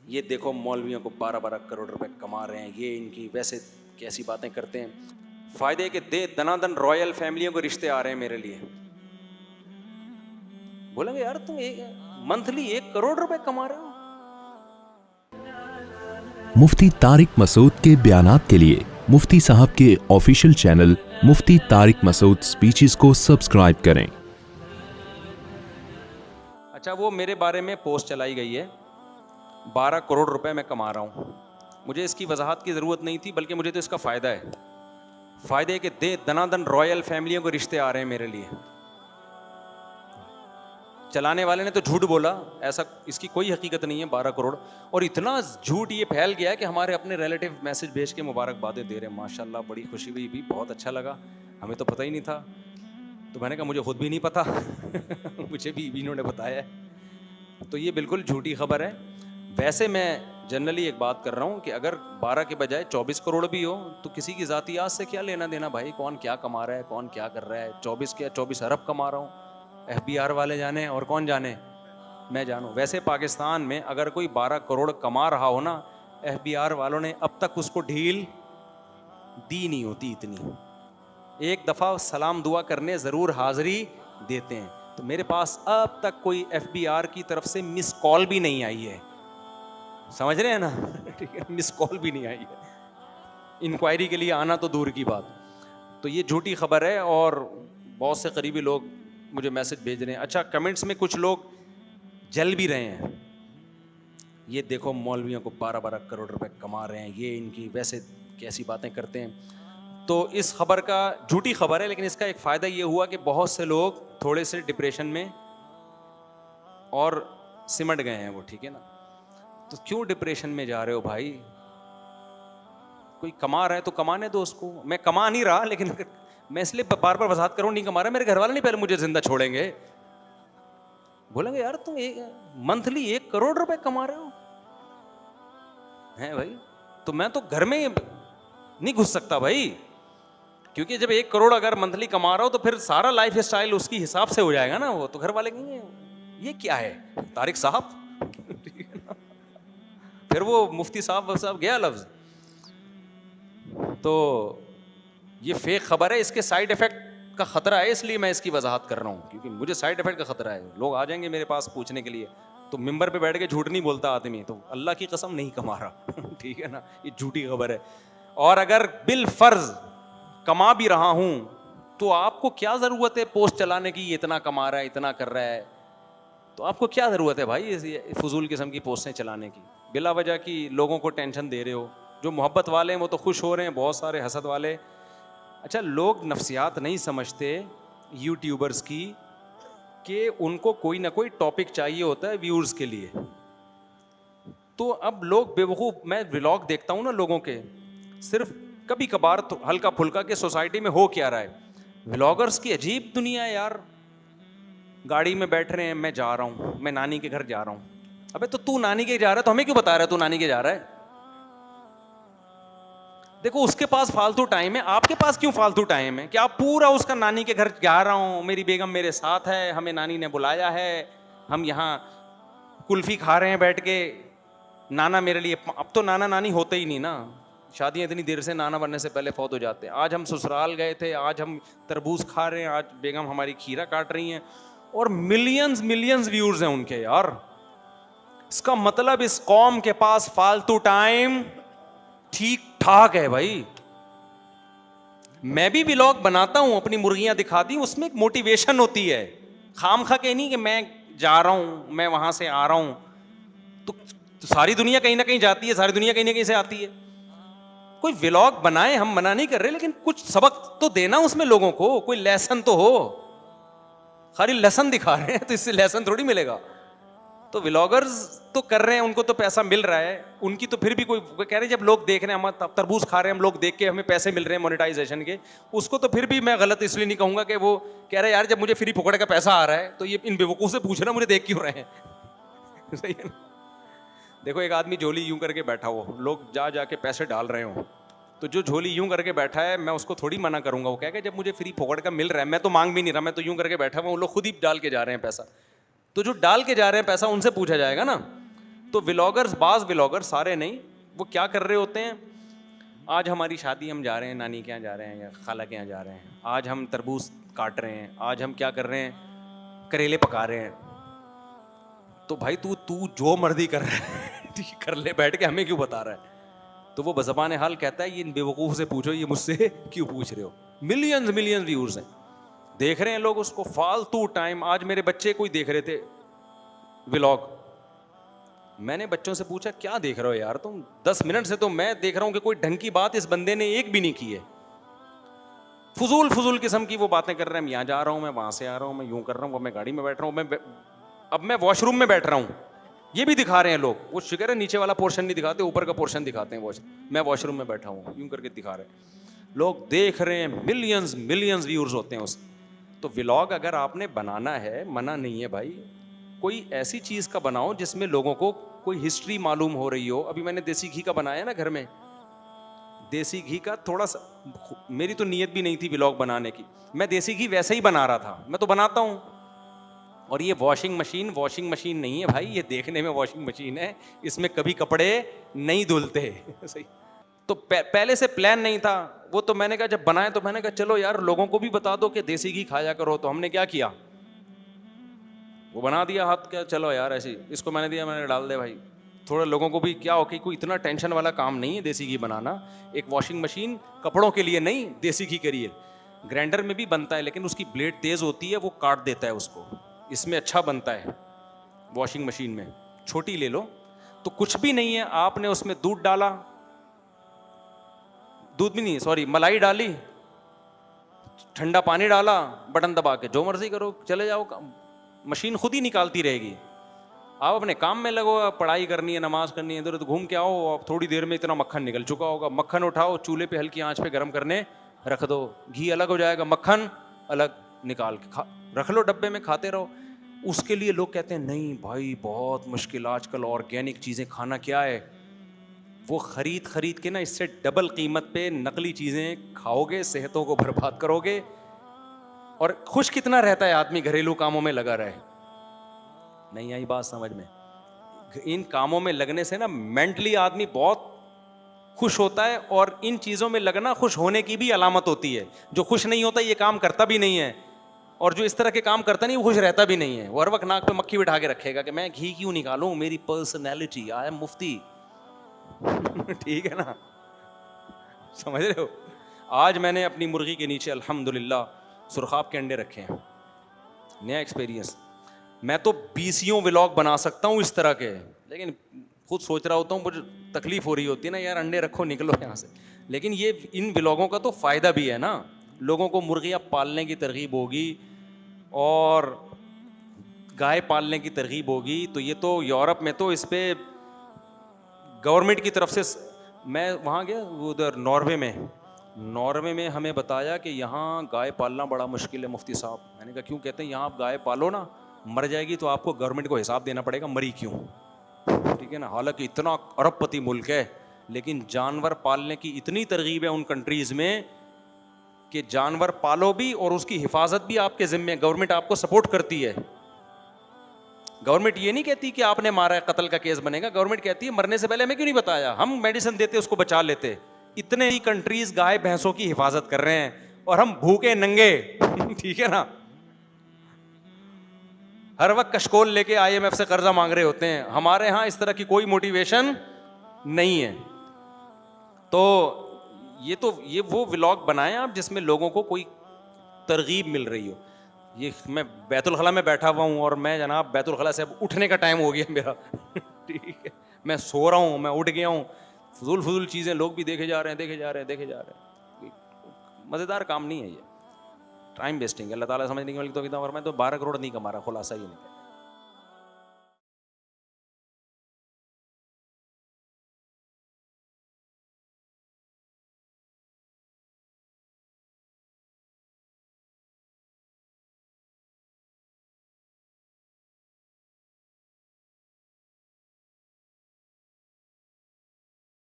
یہ دیکھو مولویوں کو 12 کروڑ روپے کما رہے ہیں, یہ ان کی ویسے کیسی باتیں کرتے ہیں. فائدے کے دے دنا دن رائل فیملیوں کو رشتے آ رہے ہیں میرے لیے. بولیں گے یار تم منتھلی 1 کروڑ روپے کما رہے ہو. مفتی طارق مسعود کے بیانات کے لیے مفتی صاحب کے آفیشیل چینل مفتی طارق مسعود سپیچز کو سبسکرائب کریں. اچھا, وہ میرے بارے میں پوسٹ چلائی گئی ہے 12 کروڑ روپے میں کما رہا ہوں. مجھے اس کی وضاحت کی ضرورت نہیں تھی, بلکہ مجھے تو اس کا فائدہ ہے. فائدے کے دے دنا دن رائل فیملیوں کو رشتے آ رہے ہیں میرے لیے. چلانے والے نے تو جھوٹ بولا, ایسا اس کی کوئی حقیقت نہیں ہے 12 کروڑ. اور اتنا جھوٹ یہ پھیل گیا ہے کہ ہمارے اپنے ریلیٹیو میسج بھیج کے مبارکبادیں دے رہے ہیں. ماشاء اللہ, بڑی خوشی ہوئی بھی, بہت اچھا لگا, ہمیں تو پتہ ہی نہیں تھا. تو میں نے کہا مجھے خود بھی نہیں پتا, مجھے بھی انہوں نے بتایا ہے. تو یہ بالکل جھوٹی خبر ہے. ویسے میں جنرلی ایک بات کر رہا ہوں کہ اگر 12 کے بجائے 24 کروڑ بھی ہو تو کسی کی ذاتیات سے کیا لینا دینا بھائی. کون کیا کما رہا ہے, کون کیا کر رہا ہے. 24 ارب کما رہا ہوں, ایف بی آر والے جانے اور کون جانے, میں جانوں. ویسے پاکستان میں اگر کوئی 12 کروڑ کما رہا ہو نا, ایف بی آر والوں نے اب تک اس کو ڈھیل دی نہیں ہوتی اتنی. ایک دفعہ سلام دعا کرنے ضرور حاضری دیتے ہیں. تو میرے پاس اب تک کوئی ایف بی آر کی طرف سے مس کال بھی نہیں آئی ہے, سمجھ رہے ہیں نا, ٹھیک ہے, مس کال بھی نہیں آئی ہے. انکوائری کے لیے آنا تو دور کی بات. تو یہ جھوٹی خبر ہے اور بہت سے قریبی لوگ مجھے میسج بھیج رہے ہیں. اچھا, کمنٹس میں کچھ لوگ جل بھی رہے ہیں, یہ دیکھو مولویوں کو 12 کروڑ روپے کما رہے ہیں, یہ ان کی ویسے کیسی باتیں کرتے ہیں. تو اس خبر کا جھوٹی خبر ہے, لیکن اس کا ایک فائدہ یہ ہوا کہ بہت سے لوگ تھوڑے سے ڈپریشن میں اور سمٹ گئے ہیں وہ, ٹھیک ہے نا. تو کیوں ڈپریشن میں جا رہے ہو بھائی, کوئی کما رہا ہے تو کمانے دو اس کو. میں کما نہیں رہا, لیکن میں اس لیے بار بار وضاحت کروں, نہیں کما رہا, میرے گھر والے نہیں پہلے مجھے زندہ چھوڑیں گے. بولیں گے یار تم منتھلی 1 کروڑ روپے کما رہے ہو ہیں بھائی. تو میں تو گھر میں نہیں گھس سکتا بھائی, کیونکہ جب 1 کروڑ اگر منتھلی کما رہا ہو تو پھر سارا لائف اسٹائل اس کی حساب سے ہو جائے گا نا. وہ تو گھر والے کہیں گے یہ کیا ہے طارق صاحب, پھر وہ مفتی صاحب گیا لفظ. تو یہ فیک خبر ہے, اس کے سائیڈ افیکٹ کا خطرہ ہے, اس لیے میں اس کی وضاحت کر رہا ہوں, کیونکہ مجھے سائیڈ افیکٹ کا خطرہ ہے. لوگ آ جائیں گے میرے پاس پوچھنے کے لیے, تو ممبر پہ بیٹھ کے جھوٹ نہیں بولتا آدمی, تو اللہ کی قسم نہیں کما رہا, ٹھیک ہے نا, یہ جھوٹی خبر ہے. اور اگر بالفرض کما بھی رہا ہوں تو آپ کو کیا ضرورت ہے پوسٹ چلانے کی, یہ اتنا کما رہا ہے, اتنا کر رہا ہے. تو آپ کو کیا ضرورت ہے بھائی فضول قسم کی پوسٹیں چلانے کی, بلا وجہ کی لوگوں کو ٹینشن دے رہے ہو. جو محبت والے ہیں وہ تو خوش ہو رہے ہیں, بہت سارے حسد والے. اچھا, لوگ نفسیات نہیں سمجھتے یوٹیوبرز کی, کہ ان کو کوئی نہ کوئی ٹاپک چاہیے ہوتا ہے ویورز کے لیے. تو اب لوگ بیوقوف, میں ولاگ دیکھتا ہوں نا لوگوں کے, صرف کبھی کبھار تو ہلکا پھلکا کہ سوسائٹی میں ہو کیا رہا ہے. ولاگرز کی عجیب دنیا ہے یار. گاڑی میں بیٹھ رہے ہیں, میں جا رہا ہوں, میں نانی کے گھر جا رہا ہوں. ابے تو نانی کے جا رہا ہے تو ہمیں کیوں بتا رہا ہے تو نانی کے جا رہا ہے. دیکھو اس کے پاس فالتو ٹائم ہے, آپ کے پاس کیوں فالتو ٹائم ہے, کہ آپ پورا اس کا نانی کے گھر جا رہا ہوں, میری بیگم میرے ساتھ ہے, ہمیں نانی نے بلایا ہے, ہم یہاں کلفی کھا رہے ہیں بیٹھ کے, نانا میرے لیے. اب تو نانا نانی ہوتے ہی نہیں نا, شادیاں اتنی دیر سے, نانا بننے سے پہلے فوت ہو جاتے ہیں. آج ہم سسرال گئے تھے, آج ہم تربوز کھا رہے ہیں, آج بیگم ہماری کھیرا کاٹ رہی ہیں, اور ملینز ویورز ہیں ان کے یار. اس کا مطلب اس قوم کے پاس فالتو ٹائم ٹھیک ٹھاک ہے بھائی. میں بھی ولاگ بناتا ہوں, اپنی مرغیاں دکھاتی ہوں, اس میں ایک موٹیویشن ہوتی ہے, خام خواہ کہ نہیں کہ میں جا رہا ہوں, میں وہاں سے آ رہا ہوں. تو ساری دنیا کہیں نہ کہیں جاتی ہے, ساری دنیا کہیں نہ کہیں سے آتی ہے. کوئی ولاگ بنائے, ہم منع نہیں کر رہے, لیکن کچھ سبق تو دینا اس میں لوگوں کو, کوئی لیسن تو ہو. خالی لیسن دکھا رہے ہیں تو اس سے لیسن تھوڑی ملے گا. تو ولاگرز تو کر رہے ہیں, ان کو تو پیسہ مل رہا ہے, ان کی تو پھر بھی کوئی کہہ رہے ہیں جب لوگ دیکھ رہے ہیں, ہم تربوز کھا رہے ہیں, ہم لوگ دیکھ کے ہمیں پیسے مل رہے ہیں مونیٹائزیشن کے, اس کو تو پھر بھی میں غلط اس لیے نہیں کہوں گا کہ وہ کہہ رہے ہیں یار جب مجھے فری پکڑ کا پیسہ آ رہا ہے تو یہ ان بیوقوف سے پوچھ رہا مجھے دیکھ کیوں رہے ہیں. صحیح ہے. دیکھو ایک آدمی جھولی یوں کر کے بیٹھا ہو, لوگ جا کے پیسے ڈال رہے ہوں, تو جو جھولی یوں کر کے بیٹھا ہے میں اس کو تھوڑی منع کروں گا. وہ کہہ کہ جب مجھے فری پکڑ کا مل رہا ہے, میں تو مانگ بھی نہیں رہا, میں تو یوں کر کے بیٹھا ہوں, وہ لوگ خود ہی ڈال کے جا رہے ہیں پیسہ. تو جو ڈال کے جا رہے ہیں پیسہ ان سے پوچھا جائے گا نا. تو ولاگرز, بعض ولاگر, سارے نہیں, وہ کیا کر رہے ہوتے ہیں, آج ہماری شادی ہم جا رہے ہیں, نانی کے یہاں جا رہے ہیں یا خالہ کے یہاں جا رہے ہیں, آج ہم تربوز کاٹ رہے ہیں, آج ہم کیا کر رہے ہیں, کریلے پکا رہے ہیں. تو بھائی تو جو مرضی کر رہا ہے کر لے بیٹھ کے, ہمیں کیوں بتا رہا ہے؟ تو وہ بزبان حال کہتا ہے, یہ ان بیوقوف سے پوچھو یہ مجھ سے کیوں پوچھ رہے ہو. ملینز ویورز ہیں, دیکھ رہے ہیں لوگ اس کو فالتو ٹائم. آج میرے بچے کوئی دیکھ رہے تھے ولاگ, میں نے بچوں سے پوچھا کیا دیکھ رہے ہو یار تم, 10 منٹ سے تو میں دیکھ رہا ہوں کہ کوئی ڈھنگ کی بات اس بندے نے ایک بھی نہیں کی ہے. فضول قسم کی وہ باتیں کر رہے ہیں, میں یہاں جا رہا ہوں, میں وہاں سے آ رہا ہوں, میں یوں کر رہا ہوں, میں گاڑی میں بیٹھ رہا ہوں, اب میں واش روم میں بیٹھ رہا ہوں, یہ بھی دکھا رہے ہیں لوگ. وہ شکر ہے نیچے والا پورشن نہیں دکھاتے, اوپر کا پورشن دکھاتے ہیں. میں واش روم میں بیٹھا ہوں, یوں کر کے دکھا رہے ہیں لوگ, دیکھ رہے ہیں. ملینز ویورز ہوتے ہیں اس. تو ولاگ اگر آپ نے بنانا ہے, منع نہیں ہے بھائی, کوئی ایسی چیز کا بناؤ جس میں لوگوں کو کوئی ہسٹری معلوم ہو رہی ہو. ابھی میں نے دیسی گھی کا بنایا نا گھر میں, دیسی گھی کا تھوڑا سا, میری تو نیت بھی نہیں تھی ولاگ بنانے کی, میں دیسی گھی ویسے ہی بنا رہا تھا, میں تو بناتا ہوں. اور یہ واشنگ مشین نہیں ہے بھائی, یہ دیکھنے میں واشنگ مشین ہے, اس میں کبھی کپڑے نہیں دھلتے. صحیح. تو پہلے سے پلان نہیں تھا وہ. تو میں نے کہا جب بنایا تو میں نے کہا چلو یار لوگوں کو بھی بتا دو کہ دیسی گھی کھایا کرو. تو ہم نے کیا کیا, وہ بنا دیا ہاتھ کیا, چلو یار ایسے اس کو میں نے دیا, میں نے ڈال دیا بھائی. تھوڑا لوگوں کو بھی کیا ہو کہ کوئی اتنا ٹینشن والا کام نہیں ہے دیسی گھی بنانا. ایک واشنگ مشین کپڑوں کے لیے نہیں, دیسی گھی کے لیے. گرائنڈر میں بھی بنتا ہے لیکن اس کی بلیڈ تیز ہوتی ہے, وہ کاٹ دیتا ہے اس کو. اس میں اچھا بنتا ہے واشنگ مشین میں, چھوٹی لے لو. تو کچھ بھی نہیں ہے, آپ نے اس میں دودھ ڈالا, دودھ بھی نہیں سوری ملائی ڈالی, ٹھنڈا پانی ڈالا, بٹن دبا کے جو مرضی کرو, چلے جاؤ, مشین خود ہی نکالتی رہے گی. آپ اپنے کام میں لگو, پڑھائی کرنی ہے, نماز کرنی ہے, ادھر ادھر گھوم کے آؤ, آپ تھوڑی دیر میں اتنا مکھن نکل چکا ہوگا. مکھن اٹھاؤ, چولہے پہ ہلکی آنچ پہ گرم کرنے رکھ دو, گھی الگ ہو جائے گا, مکھن الگ نکال کے رکھ لو ڈبے میں, کھاتے رہو. اس کے لیے لوگ کہتے ہیں نہیں بھائی بہت مشکل, آج کل آرگینک چیزیں کھانا کیا ہے. وہ خرید کے نا اس سے ڈبل قیمت پہ نقلی چیزیں کھاؤ گے, صحتوں کو برباد کرو گے. اور خوش کتنا رہتا ہے آدمی گھریلو کاموں میں لگا رہے. نہیں آئی بات سمجھ میں؟ ان کاموں میں لگنے سے نا مینٹلی آدمی بہت خوش ہوتا ہے, اور ان چیزوں میں لگنا خوش ہونے کی بھی علامت ہوتی ہے. جو خوش نہیں ہوتا یہ کام کرتا بھی نہیں ہے, اور جو اس طرح کے کام کرتا نہیں وہ خوش رہتا بھی نہیں ہے. وہ ہر وقت ناک پہ مکھی بٹھا کے رکھے گا کہ میں گھی کیوں نکالوں, میری پرسنالٹی, آئی ایم مفتی. ٹھیک ہے نا, سمجھ رہے ہو. آج میں نے اپنی مرغی کے نیچے الحمدللہ سرخاب کے انڈے رکھے ہیں, نیا ایکسپیرینس. میں تو 20 ولاگ بنا سکتا ہوں اس طرح کے, لیکن خود سوچ رہا ہوتا ہوں, مجھے تکلیف ہو رہی ہوتی ہے نا یار, انڈے رکھو نکلو یہاں سے. لیکن یہ ان ولاگوں کا تو فائدہ بھی ہے نا, لوگوں کو مرغیاں پالنے کی ترغیب ہوگی اور گائے پالنے کی ترغیب ہوگی. تو یہ تو یورپ میں تو اس پہ گورنمنٹ کی طرف سے, میں وہاں گیا ادھر ناروے میں ہمیں بتایا کہ یہاں گائے پالنا بڑا مشکل ہے مفتی صاحب. میں نے کہا کیوں؟ کہتے ہیں یہاں آپ گائے پالو نا, مر جائے گی تو آپ کو گورنمنٹ کو حساب دینا پڑے گا مری کیوں. ٹھیک ہے نا, حالانکہ اتنا ارب پتی ملک ہے, لیکن جانور پالنے کی اتنی ترغیب ہے ان کنٹریز میں کہ جانور پالو بھی اور اس کی حفاظت بھی آپ کے ذمے, گورنمنٹ آپ کو سپورٹ کرتی ہے. گورنمنٹ یہ نہیں کہتی کہ آپ نے مارا ہے قتل کا کیس بنے گا, گورنمنٹ کہتی ہے مرنے سے پہلے ہمیں کیوں نہیں بتایا, ہم میڈیسن دیتے اس کو بچا لیتے. اتنے ہی کنٹریز گائے بھینسوں کی حفاظت کر رہے ہیں اور ہم بھوکے ننگے. ٹھیک ہے نا, ہر وقت کشکول لے کے IMF سے قرضہ مانگ رہے ہوتے ہیں. ہمارے ہاں اس طرح کی کوئی موٹیویشن نہیں ہے. تو یہ وہ ولاگ بنائیں آپ جس میں لوگوں کو کوئی ترغیب مل رہی ہو. یہ میں بیت الخلاء میں بیٹھا ہوا ہوں اور میں جناب بیت الخلاء سے اب اٹھنے کا ٹائم ہو گیا میرا. ٹھیک ہے, میں سو رہا ہوں, میں اٹھ گیا ہوں. فضول چیزیں لوگ بھی دیکھے جا رہے ہیں. مزیدار کام نہیں ہے یہ, ٹائم ویسٹنگ ہے. اللہ تعالیٰ سمجھنے کی ملک تو کتنا, اور میں تو 12 کروڑ نہیں کما رہا, خلاصہ یہ نہیں.